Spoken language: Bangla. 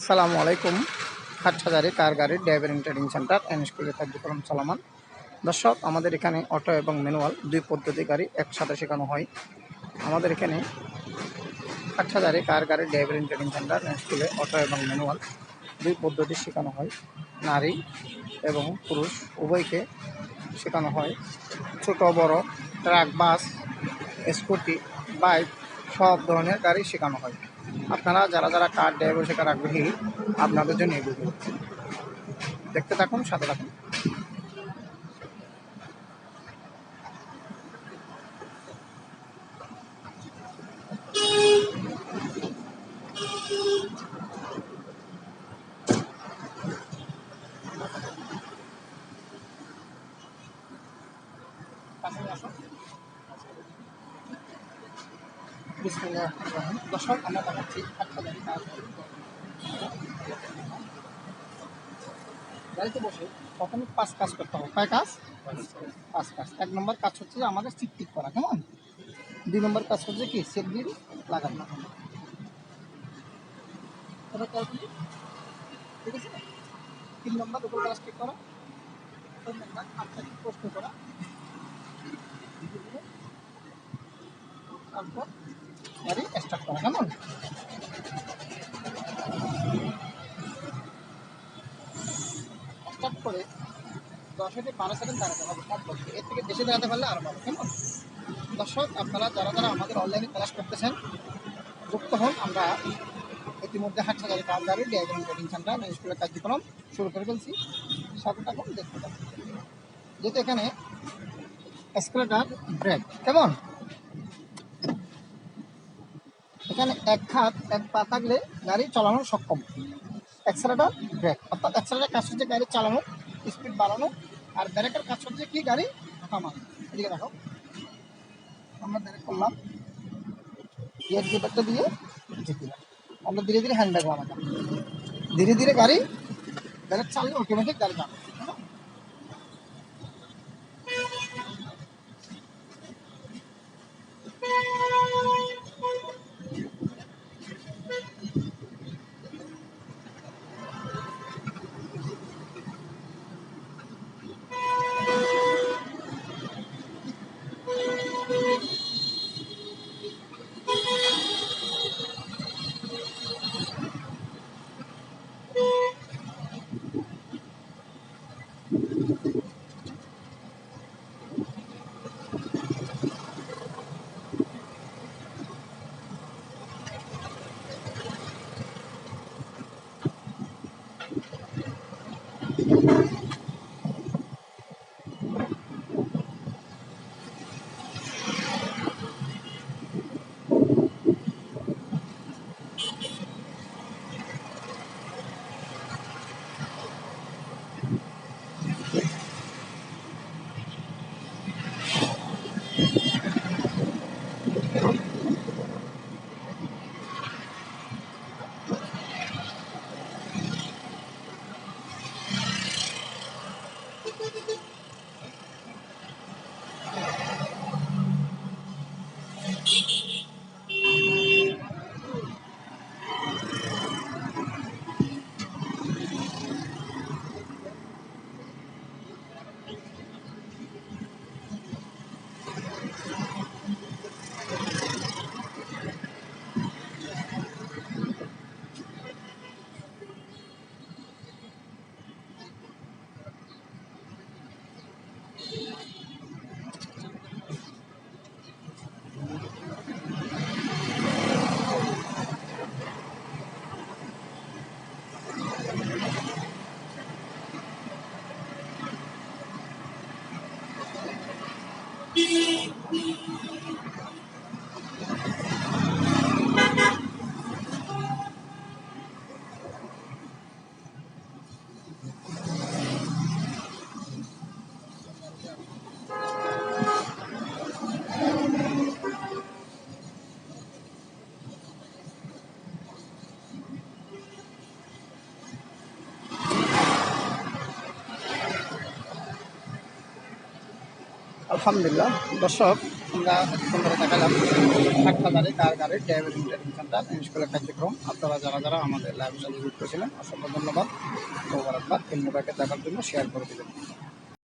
আসসালামু আলাইকুম। হাটহাজারী কার গাড়ির ড্রাইভিং ট্রেনিং সেন্টার এন স্কুলের কার্যক্রম চলমান। দর্শক, আমাদের এখানে অটো এবং ম্যানুয়াল দুই পদ্ধতি গাড়ি একসাথে শেখানো হয়। আমাদের এখানে হাটহাজারী কার গাড়ির ড্রাইভিং ট্রেনিং সেন্টার এন স্কুলে অটো এবং ম্যানুয়াল দুই পদ্ধতি শেখানো হয়। নারী এবং পুরুষ উভয়কে শেখানো হয়। ছোট বড় ট্রাক, বাস, স্কুটি, বাইক সব ধরনের গাড়ি শেখানো হয়। আপনারা যারা যারা কার ড্রাইভার শেখার আগ্রহী, আপনাদের জন্য এই ভিডিও। দেখতে থাকুন, সাথে থাকুন। দর্শক, আমরা দেখাচ্ছি গাড়িতে বসে প্রথমে 5 কাজ করতে হবে। কয় কাজ? 5 কাজ। 1 নম্বর কাজ হচ্ছে যে আমাদের সিট ঠিক করা, কেমন? 2 নম্বর কাজ হচ্ছে কি সেট বিল লাগানো। ঠিক আছে। 3 নম্বর উপর গ্লাস ঠিক করা। 4 নম্বর আপনাকে প্রশ্ন করা। তারপর গাড়ি স্টার্ট করা, কেমন? স্টার্ট করে 10 থেকে 12 সেকেন্ড দাঁড়াতে হবে। এর থেকে বেশি দাঁড়াতে পারলে আরো ভালো, কেমন? দর্শক, আপনারা যারা যারা আমাদের অনলাইনে ক্লাস করতেছেন যুক্ত হন। আমরা ইতিমধ্যে হাটহাজারী কার গাড়ির ড্রাইভিং ট্রেনিং সেন্টার স্কুলের কার্যক্রম শুরু করে ফেলছি। সাথে থাকুন, দেখতে থাকুন। যেহেতু এখানে এক্সেলেটর, ব্রেক, কেমন? এখানে এক হাত এক পা থাকলে গাড়ি চালানো সক্ষম। এক্সেলেটর, ব্রেক, অর্থাৎ এক্সেলেটর কাজ হচ্ছে গাড়ি চালানো, স্পিড বাড়ানো, আর ব্রেকের কাজ হচ্ছে কি গাড়ি থামানো। এদিকে দেখো, আমরা ব্রেক করলাম, গিয়ার গিটারটা দিয়ে আমরা ধীরে ধীরে হ্যান্ড ব্রেক বানাতাম। ধীরে ধীরে গাড়ি ব্রেক চাললে অটোমেটিক গাড়ি যাবে। আলহামদুলিল্লাহ। দর্শক, আমরা এতক্ষণ ধরে দেখালাম হাটহাজারী কার গাড়ির ড্রাইভিং ট্রেনিং সেন্টার স্কুলের কার্যক্রম। আপনারা যারা আমাদের লাইভের সাথে যুক্ত ছিলেন অসংখ্য ধন্যবাদ। মোবারকবাদ। ফিল্মটাকে দেখার জন্য শেয়ার করে দেবেন।